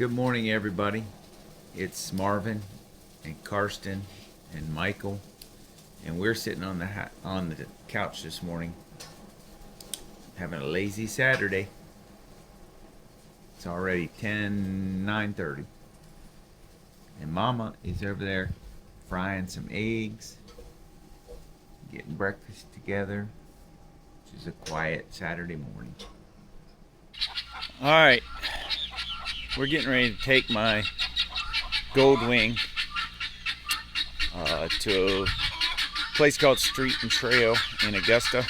Good morning, everybody. It's Marvin and Karsten and Michael, and we're sitting on the couch this morning, having a lazy Saturday. It's already 9:30, and Mama is over there frying some eggs, getting breakfast together. Which is a quiet Saturday morning. All right. We're getting ready to take my Gold Wing to a place called Street and Trail in Augusta,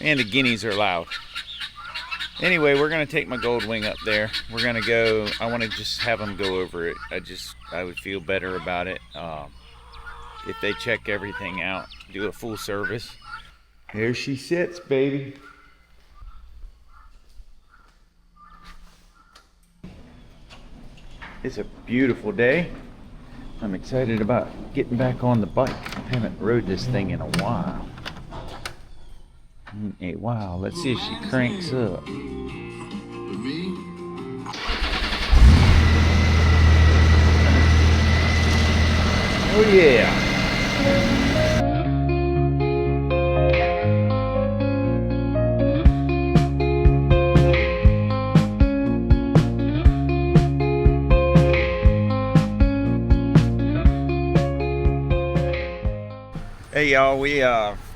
and the guineas are loud. Anyway, we're going to take my Gold Wing up there. We're going to go, I want to just have them go over it. I would feel better about it if they check everything out, do a full service. Here she sits, baby. It's a beautiful day. I'm excited about getting back on the bike. I haven't rode this thing in a while. Let's see if she cranks up. Oh yeah. Hey y'all, we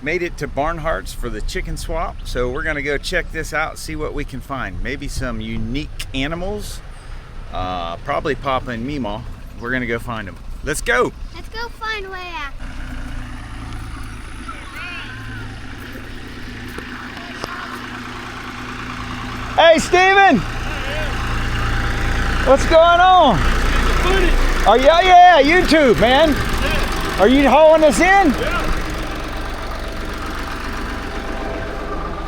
made it to Barnhart's for the chicken swap, so we're gonna go check this out, see what we can find. Maybe some unique animals, probably Papa and Meemaw. We're gonna go find them. Let's go! Let's go find where. Hey Steven! What's going on? Oh yeah, YouTube, man. Are you hauling us in? Yeah.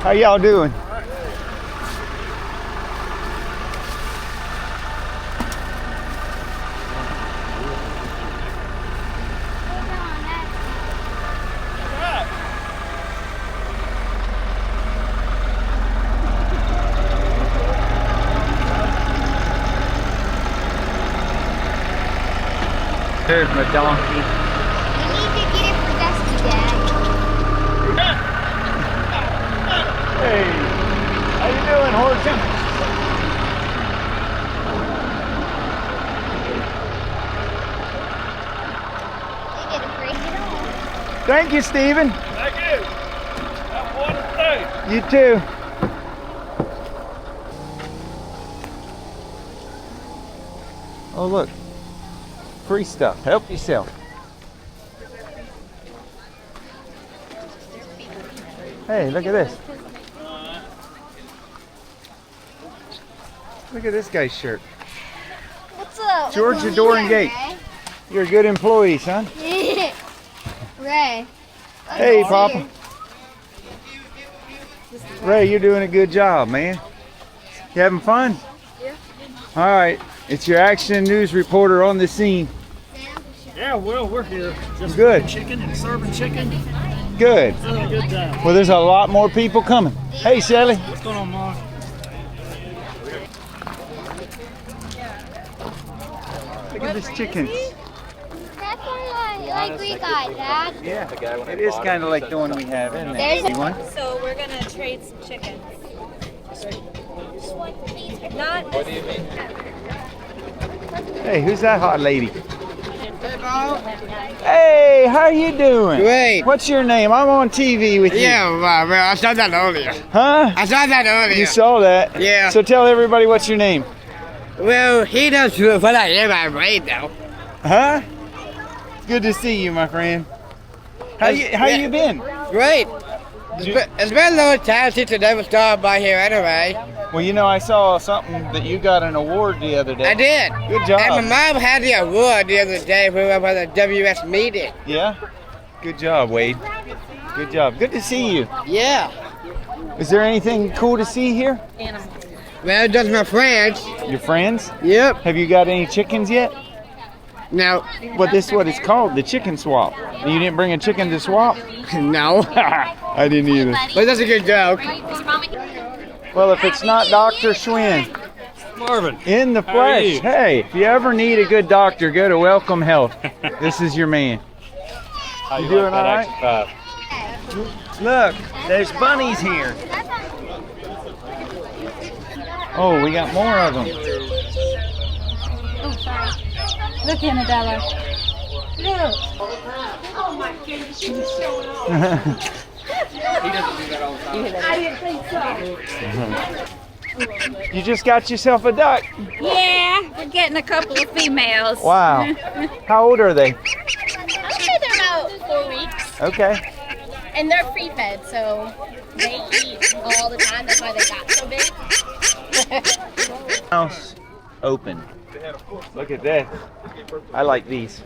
How y'all doing? There's my donkey. Hey, how you doing, horsey? You get to break it on. Thank you, Steven. Thank you. Have a wonderful day. You too. Oh, look. Free stuff. Help yourself. Hey, look at this. Look at this guy's shirt. What's up? Georgia Door and Gate. You're a good employee, son. Ray. Hey, Papa. Ray, you're doing a good job, man. You having fun? Yeah. All right. It's your action news reporter on the scene. Yeah, well, we're here. Just Good. Chicken and serving chicken. Good. Doing a good job. Well, there's a lot more people coming. Hey, Shelly. What's going on, Mom? Look at this chicken. That's like we got, Dad. Yeah, it is kind of like the one we have, isn't it? You want? So we're gonna trade some chicken. Not. What do you mean? Hey, who's that hot lady? Hey, how you doing? Great. What's your name? I'm on TV with you. Yeah, well, I saw that earlier. Huh? I saw that earlier. You saw that? Yeah. So tell everybody what's your name. Well, he does what I am. I'm right now. Huh? Good to see you, my friend. How you been? Great. It's been a long time since I never stopped by here anyway. Well, you know, I saw something that you got an award the other day. I did. Good job. And my mom had the award the other day for the WS meeting. Yeah? Good job, Wade. Good job. Good to see you. Yeah. Is there anything cool to see here? Well, just my friends. Your friends? Yep. Have you got any chickens yet? No. Well, this is what it's called, the chicken swap. You didn't bring a chicken to swap? No. I didn't either. But that's a good joke. Well, if it's not Dr. Schwinn. Marvin. In the How are flesh. you? Hey, if you ever need a good doctor, go to Welcome Health. This is your man. How You you doing like that all extra five? Look, there's bunnies here. Oh, we got more of them. Look, Annabella. Look. You just got yourself a duck. Yeah, we're getting a couple of females. Wow. How old are they? I'd say they're about 4 weeks. Okay. And they're free fed, so they eat all the time. That's why they got so big. House open. Look at that. I like these.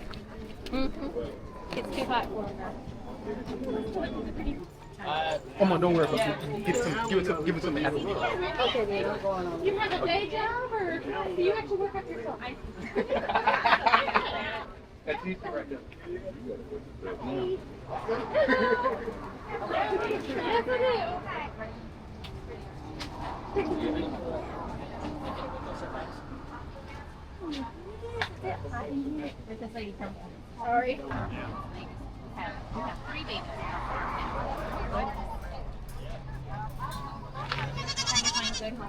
It's too hot for them. Come on, don't worry about it. Give it to me. You have a day job, or do you actually work out yourself? That's easy right there. Yes, I do. Sorry.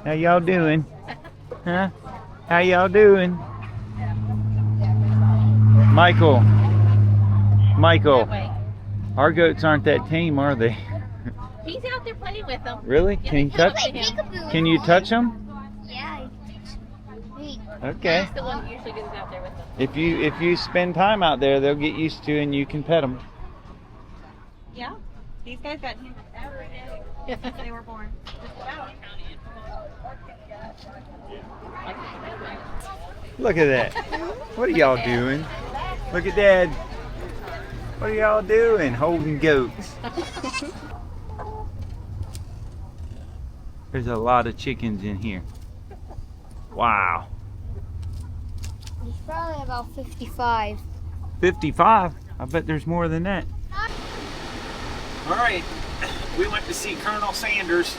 How y'all doing? Huh? How y'all doing? Michael. Our goats aren't that tame, are they? He's out there playing with them. Really? Can you touch? Can you touch them? Yeah. Okay. He's the one who usually goes out there with them. If you spend time out there, they'll get used to, and you can pet them. Yeah. These guys got here every day since they were born. Look at that. What are y'all doing? Look at Dad. What are y'all doing? Holding goats. There's a lot of chickens in here. Wow. There's probably about 55. 55? I bet there's more than that. All right, we went to see Colonel Sanders.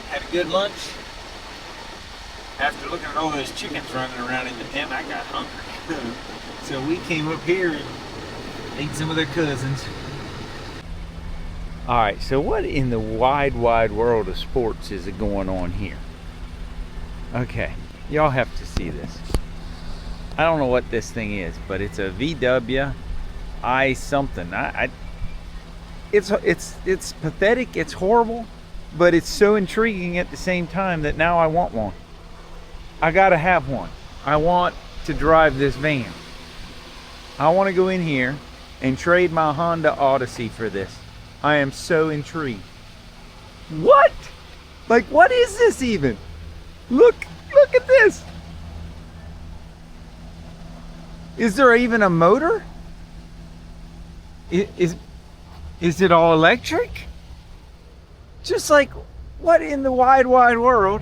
Had a good lunch. After looking at all those chickens running around in the pen, I got hungry. So we came up here and ate some of their cousins. All right, so what in the wide world of sports is going on here? Okay, y'all have to see this. I don't know what this thing is, but it's a VW I something. It's pathetic, it's horrible, but it's so intriguing at the same time that now I want one. I gotta have one. I want to drive this van. I want to go in here and trade my Honda Odyssey for this. I am so intrigued. What? Like, what is this even? Look at this. Is there even a motor? Is it all electric? Just like, what in the wide world?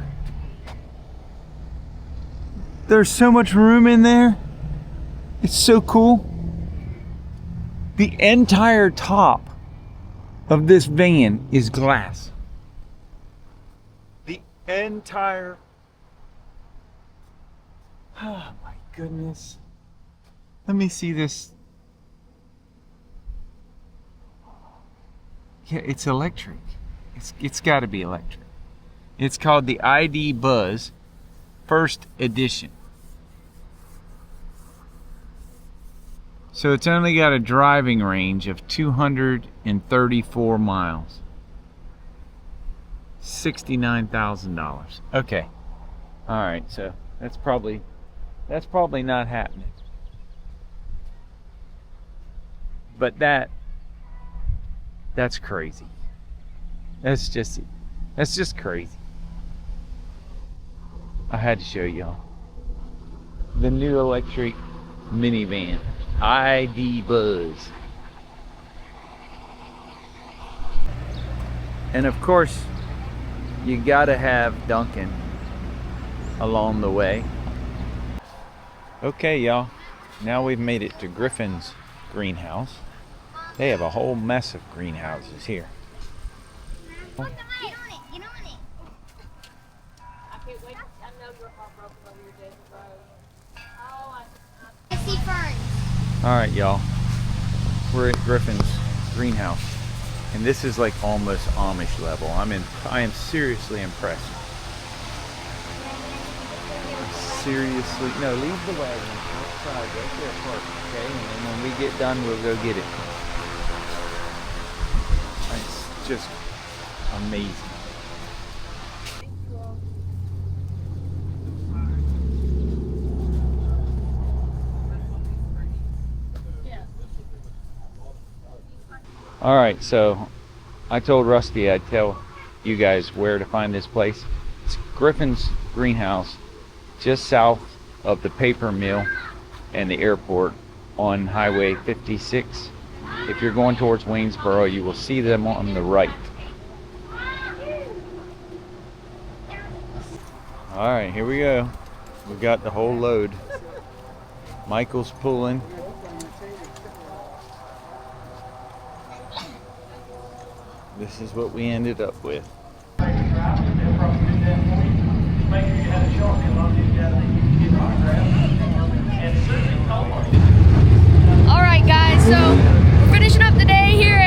There's so much room in there. It's so cool. The entire top of this van is glass. The entire... Oh my goodness. Let me see this. Yeah, it's electric. It's got to be electric. It's called the ID Buzz First Edition. So it's only got a driving range of 234 miles. $69,000. Okay. All right, so that's probably not happening. But that's crazy. That's just crazy. I had to show y'all the new electric minivan, ID Buzz. And of course, you gotta have Duncan along the way. Okay, y'all. Now we've made it to Griffin's greenhouse. They have a whole mess of greenhouses here. Get on it. I can't wait. I know you're all broken. All right, y'all. We're at Griffin's greenhouse, and this is like almost Amish level. I am seriously impressed. Seriously, no, leave the wagon outside right there parked, okay? And then when we get done, we'll go get it. It's just amazing. All right, so I told Rusty I'd tell you guys where to find this place. It's Griffin's Greenhouse, just south of the paper mill and the airport on Highway 56. If you're going towards Waynesboro, you will see them on the right. All right, here we go. We got the whole load. Michael's pulling. This is what we ended up with. All right, guys. So we're finishing up the day here